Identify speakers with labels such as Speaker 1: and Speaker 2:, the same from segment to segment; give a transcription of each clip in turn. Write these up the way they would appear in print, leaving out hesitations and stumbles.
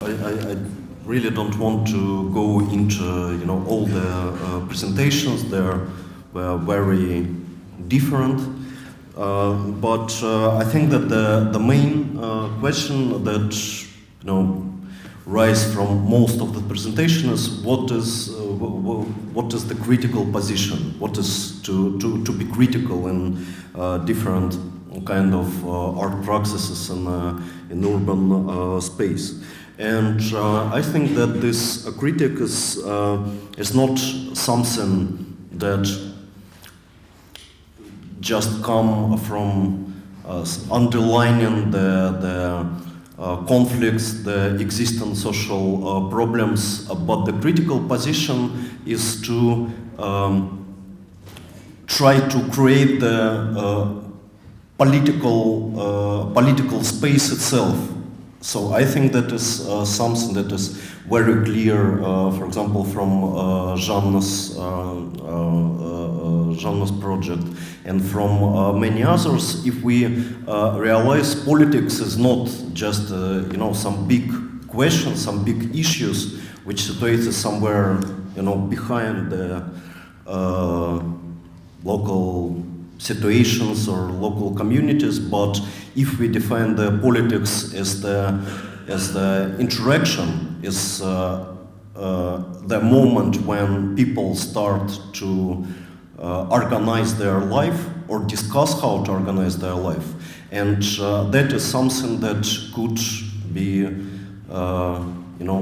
Speaker 1: I really don't want to go into all the presentations. They were very different, but I think that the main question that rise from most of the presentation is what is the critical position? What is to be critical in different kind of art practices in urban space? And I think that this critique is not something that just come from underlining the conflicts, the existing social problems, but the critical position is to try to create the political space itself. So I think that is something that is very clear, for example, from Janne's project and from many others. If we realize politics is not just some big questions, some big issues which situated somewhere behind the local situations or local communities, but if we define the politics as the interaction, is the moment when people start to organize their life or discuss how to organize their life, and that is something that could be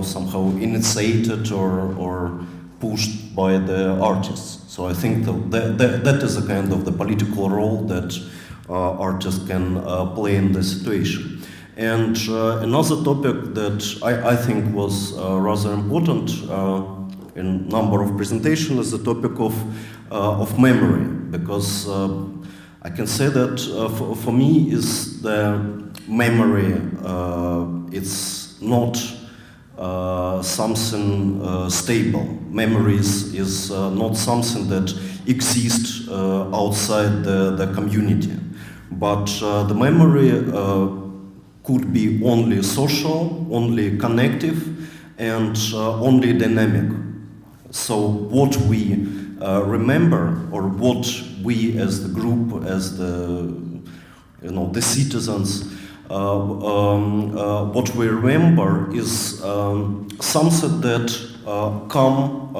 Speaker 1: somehow initiated or pushed by the artists. So I think that is a kind of the political role that artists can play in this situation. And another topic that I think was rather important in a number of presentations is the topic of memory, because I can say that for me is the memory, it's not something stable. Memory is not something that exists outside the community, but the memory could be only social, only connective, and only dynamic. So what we remember, or what we as the group, as the citizens, what we remember is something that come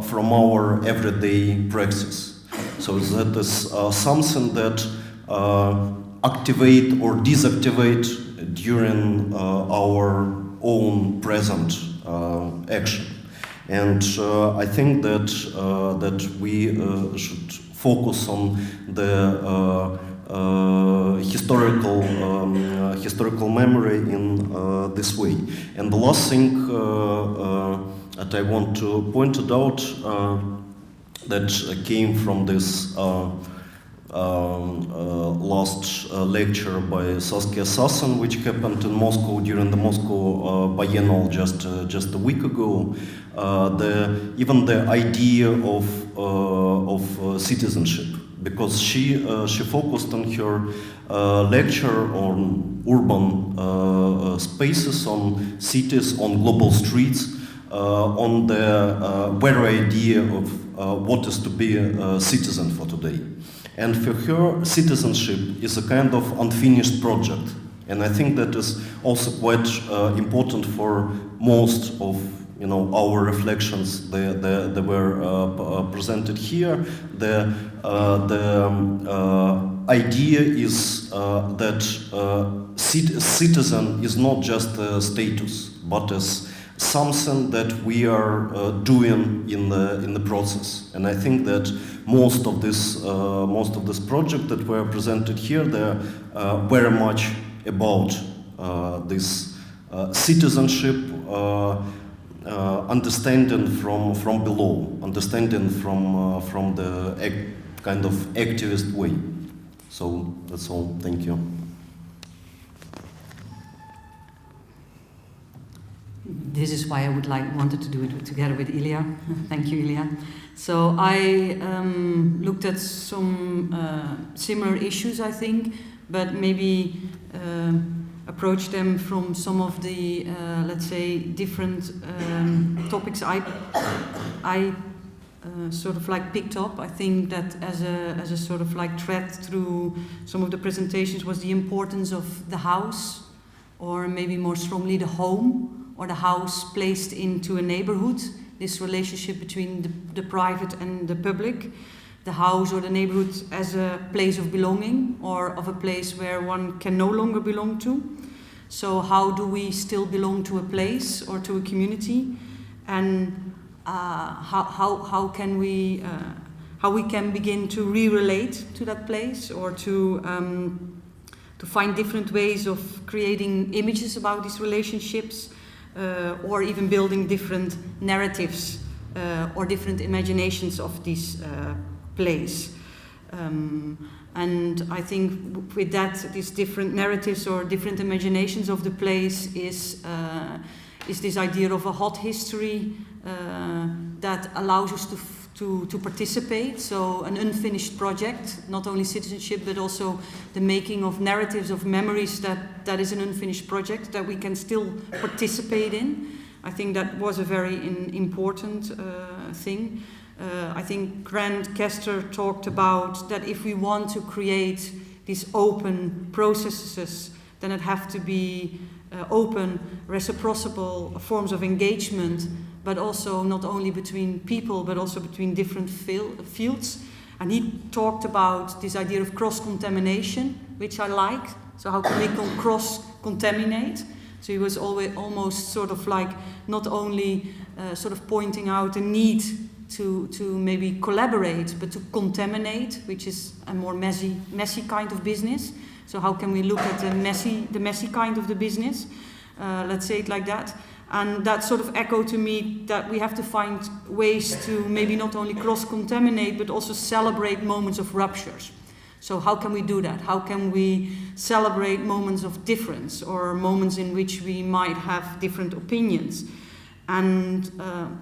Speaker 1: from our everyday practice. So that is something that activate or deactivate during our own present action. And I think that we should focus on the historical memory in this way. And the last thing that I want to point it out that came from this last lecture by Saskia Sassen, which happened in Moscow during the Moscow Biennial just a week ago. Even the idea of citizenship, because she focused on her lecture on urban spaces, on cities, on global streets, on the very idea of what is to be a citizen for today. And for her, citizenship is a kind of unfinished project. And I think that is also quite important for most of our reflections. They were presented here. The idea is that citizen is not just a status, but as something that we are doing in the process. And I think that most of this project that were presented here, they're very much about this citizenship, understanding from below, understanding from the kind of activist way. So that's all. Thank you.
Speaker 2: This is why I wanted to do it together with Ilya. Thank you, Ilya. So I looked at some similar issues, I think, but maybe approach them from some of the, let's say, different topics I sort of like picked up. I think that as a sort of like thread through some of the presentations was the importance of the house, or maybe more strongly the home, or the house placed into a neighborhood, this relationship between the private and the public, the house or the neighborhood as a place of belonging, or of a place where one can no longer belong to. So how do we still belong to a place or to a community, and how can we how we can begin to re-relate to that place, or to find different ways of creating images about these relationships, or even building different narratives or different imaginations of this place. And I think with that, these different narratives or different imaginations of the place is this idea of a hot history that allows us to participate. So an unfinished project, not only citizenship, but also the making of narratives, of memories, that is an unfinished project that we can still participate in. I think that was a very important thing. I think Grant Kester talked about that if we want to create these open processes, then it have to be open, reciprocal forms of engagement, but also not only between people, but also between different fields. And he talked about this idea of cross-contamination, which I like. So how can we cross-contaminate? So he was always almost sort of like not only sort of pointing out the need to maybe collaborate, but to contaminate, which is a more messy kind of business. So how can we look at the messy kind of the business? Let's say it like that. And that sort of echoed to me that we have to find ways to maybe not only cross-contaminate, but also celebrate moments of ruptures. So how can we do that? How can we celebrate moments of difference, or moments in which we might have different opinions? And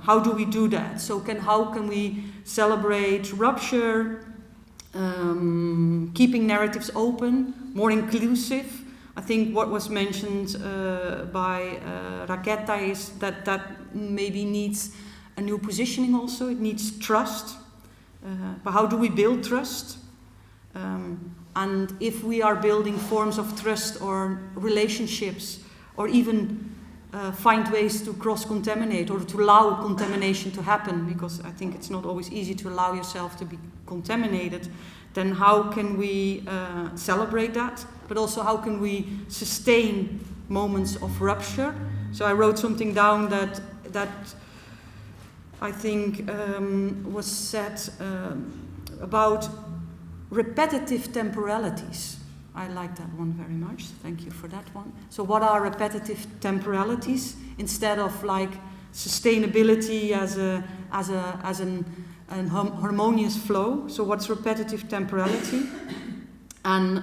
Speaker 2: how do we do that? So how can we celebrate rupture, keeping narratives open, more inclusive? I think what was mentioned by Raketa is that maybe needs a new positioning also. It needs trust. But how do we build trust? And if we are building forms of trust or relationships, or even find ways to cross-contaminate or to allow contamination to happen, because I think it's not always easy to allow yourself to be contaminated, then how can we celebrate that? But also how can we sustain moments of rupture? So I wrote something down that I think was said about repetitive temporalities. I like that one very much. Thank you for that one. So what are repetitive temporalities instead of like sustainability as an harmonious flow? So what's repetitive temporality? And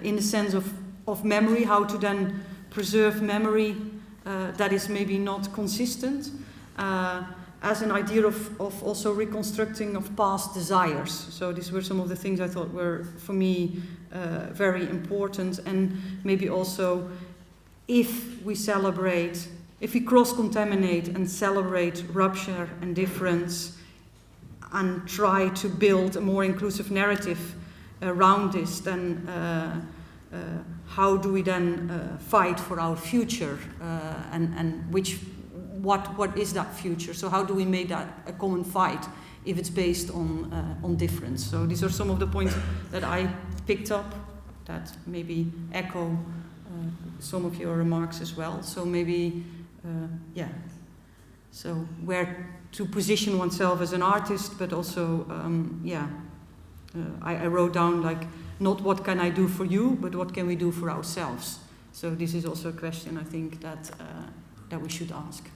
Speaker 2: in the sense of memory, how to then preserve memory that is maybe not consistent, as an idea of also reconstructing of past desires. So these were some of the things I thought were, for me, very important. And maybe also, if we cross-contaminate and celebrate rupture and difference, and try to build a more inclusive narrative around this, then how do we then fight for our future, and what is that future? So how do we make that a common fight if it's based on difference? So these are some of the points that I picked up that maybe echo some of your remarks as well. So maybe, so where to position oneself as an artist, but also, I wrote down like, not what can I do for you, but what can we do for ourselves? So this is also a question I think that we should ask.